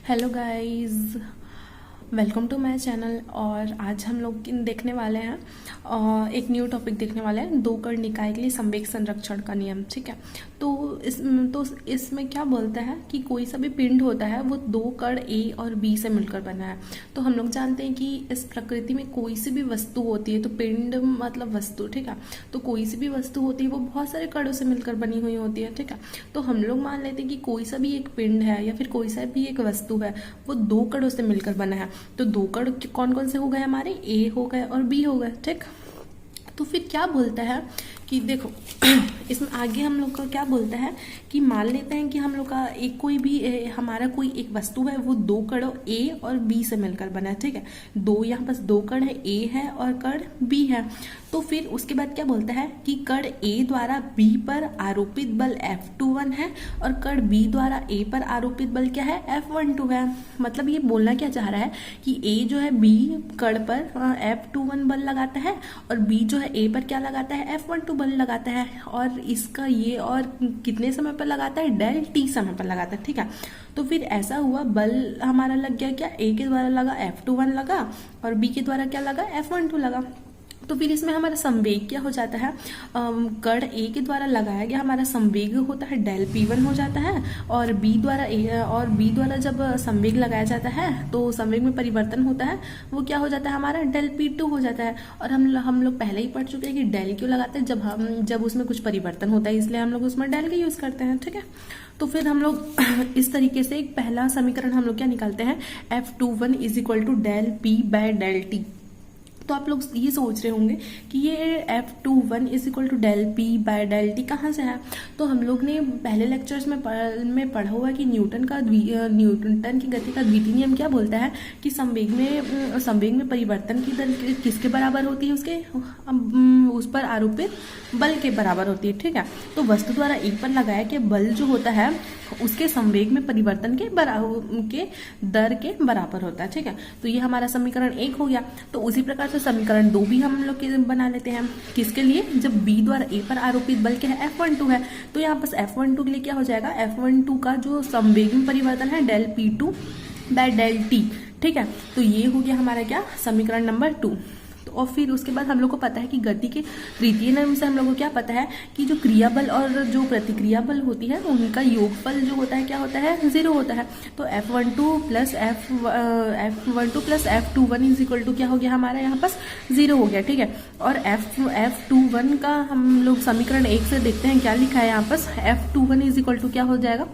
Hello guys, welcome to my channel. और आज हम लोग देखने वाले हैं एक न्यू टॉपिक देखने वाले हैं, दो कण निकाय के लिए संवेग संरक्षण का नियम। ठीक है, तो इसमें क्या बोलता है कि कोई सा भी पिंड होता है वो दो कण ए और बी से मिलकर बना है। तो हम लोग जानते हैं कि इस प्रकृति में कोई सी भी वस्तु होती है, तो पिंड मतलब वस्तु। ठीक है, तो कोई सी भी वस्तु होती है वो बहुत सारे कणों से मिलकर बनी हुई होती है। ठीक है, तो हम लोग मान लेते हैं कि कोई सा भी एक पिंड है या फिर कोई सा भी एक वस्तु है, वो दो कणों से मिलकर बना है। तो दो कण कौन कौन से हो गए हमारे, ए हो गए और बी हो गए। ठीक, तो फिर क्या बोलता है कि देखो इसमें आगे हम लोग का क्या बोलता है कि मान लेते हैं कि हम लोग का एक कोई भी हमारा कोई एक वस्तु है वो दो कणों ए और बी से मिलकर बना है। ठीक है, दो यहाँ बस दो कण है, ए है और कण बी है। तो फिर उसके बाद क्या बोलता है कि कण ए द्वारा बी पर आरोपित बल F21 है और कण बी द्वारा ए पर आरोपित बल क्या है, F12 है। मतलब ये बोलना क्या चाह रहा है कि ए जो है बी कण पर F21 बल लगाता है और बी जो है ए पर क्या लगाता है, F12 बल लगाता है। और इसका ये और कितने समय पर लगाता है, डेल टी समय पर लगाता है। ठीक है, तो फिर ऐसा हुआ बल हमारा लग गया, क्या ए के द्वारा लगा F21 लगा और बी के द्वारा क्या लगा, F12 लगा। तो फिर इसमें हमारा संवेग क्या हो जाता है, कण ए के द्वारा लगाया गया हमारा संवेग होता है डेल P1 हो जाता है। और बी द्वारा जब संवेग लगाया जाता है तो संवेग में परिवर्तन होता है, वो क्या हो जाता है हमारा डेल P2 हो जाता है। और हम लोग पहले ही पढ़ चुके हैं कि डेल क्यों लगाते हैं, जब उसमें कुछ परिवर्तन होता है, इसलिए हम लोग उसमें डेल का यूज करते हैं। ठीक है, तो फिर हम लोग इस तरीके से एक पहला समीकरण हम लोग क्या निकालते हैं, F21 is equal to del P by del T. तो आप लोग ये सोच रहे होंगे कि ये F21 is equal to del P by del T कहाँ से है। तो हम लोग ने पहले लेक्चर्स में पढ़ा हुआ कि न्यूटन की गति का द्वितीय नियम क्या बोलता है कि संवेग में परिवर्तन की दर किसके बराबर होती है, उसके उस पर आरोपित बल के बराबर होती है। ठीक है, तो वस्तु द्वारा एक पर लगाया कि बल जो होता है उसके संवेग में परिवर्तन के दर के बराबर होता है। ठीक है, तो ये हमारा समीकरण एक हो गया। तो उसी प्रकार से समीकरण दो भी हम लोग बना लेते हैं, किसके लिए, जब बी द्वारा ए पर आरोपित बल क्या है, F12 है। तो यहाँ पर F12 के लिए क्या हो जाएगा, F12 का जो संवेग में परिवर्तन है del P2 bye del T. ठीक है, तो ये हो गया हमारा क्या, समीकरण नंबर 2। और फिर उसके बाद हम लोग को पता है कि गति के तृतीय नियम से हम लोग को क्या पता है कि जो क्रिया बल और जो प्रतिक्रिया बल होती है उनका योगफल जो होता है क्या होता है, 0 होता है। तो F12 plus F21 is equal to क्या हो गया हमारा, यहाँ पास 0 हो गया। ठीक है, और F21 का हम लोग समीकरण 1 से देखते हैं क्या लिखा है यहाँ पास, F21 इज इक्वल टू क्या हो जाएगा,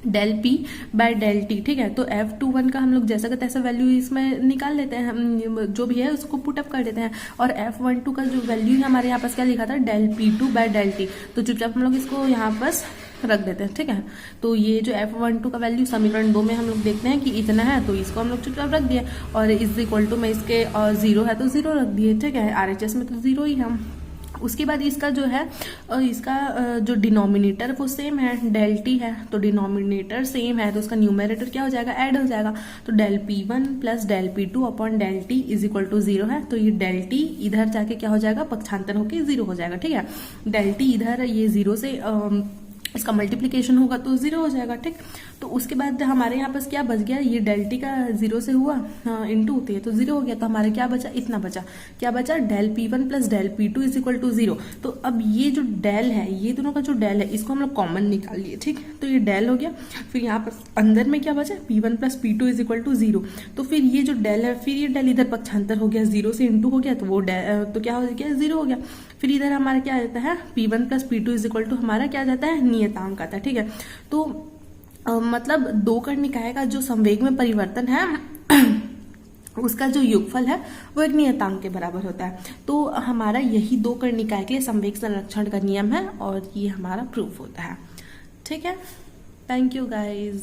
del P by del T. ठीक है, तो F21 का हम लोग जैसा का तैसा वैल्यू इसमें निकाल लेते हैं, हम जो भी है उसको पुटअप कर देते हैं। और F12 का जो वैल्यू हमारे यहाँ पास क्या लिखा था, del P2 bye del T. तो चुपचाप हम लोग इसको यहाँ पास रख देते हैं। ठीक है, तो ये जो F12 का वैल्यू समीकरण 2 में हम लोग देखते हैं कि इतना है, तो इसको हम लोग चुपचाप रख दिए। और इज इक्वल टू में इसके 0 है तो 0 रख दिए। ठीक है, RHS में तो 0 ही है। उसके बाद इसका जो है इसका जो डिनोमिनेटर वो सेम है, डेल टी है। तो डिनोमिनेटर सेम है तो उसका न्यूमरेटर क्या हो जाएगा, ऐड हो जाएगा। तो del P1 plus del P2 upon del T is equal to 0 है। तो ये डेल टी इधर जाके क्या हो जाएगा, पक्षांतर होके 0 हो जाएगा। ठीक है, डेल टी इधर ये 0 से इसका मल्टीप्लिकेशन होगा तो 0 हो जाएगा। ठीक, तो उसके बाद हमारे यहाँ पास क्या बच गया, ये डेल टी का 0 से हुआ इंटू होती है तो 0 हो गया। तो हमारे क्या बचा, इतना बचा, क्या बचा, del P1 plus del P2 is equal to 0। तो अब ये जो डेल है, ये दोनों का जो डेल है इसको हम लोग कॉमन निकाल लिए। ठीक, तो ये डेल हो गया। फिर यहाँ पर अंदर में क्या बचा, P1 plus P2 is equal to 0। तो फिर ये जो डेल है, फिर ये डेल इधर पक्षांतर हो गया, 0 से इंटू हो गया तो वो तो क्या हो गया, 0 हो गया। फिर इधर हमारा क्या आ जाता है, P1 plus P2 is equal to हमारा क्या आ जाता है, नियतांक आता है। ठीक है, तो मतलब दो कण निकाय का जो संवेग में परिवर्तन है उसका जो योगफल है वो एक नियतांक के बराबर होता है। तो हमारा यही दो कण निकाय के लिए संवेग संरक्षण का नियम है और ये हमारा प्रूफ होता है। ठीक है, थैंक यू गाइज।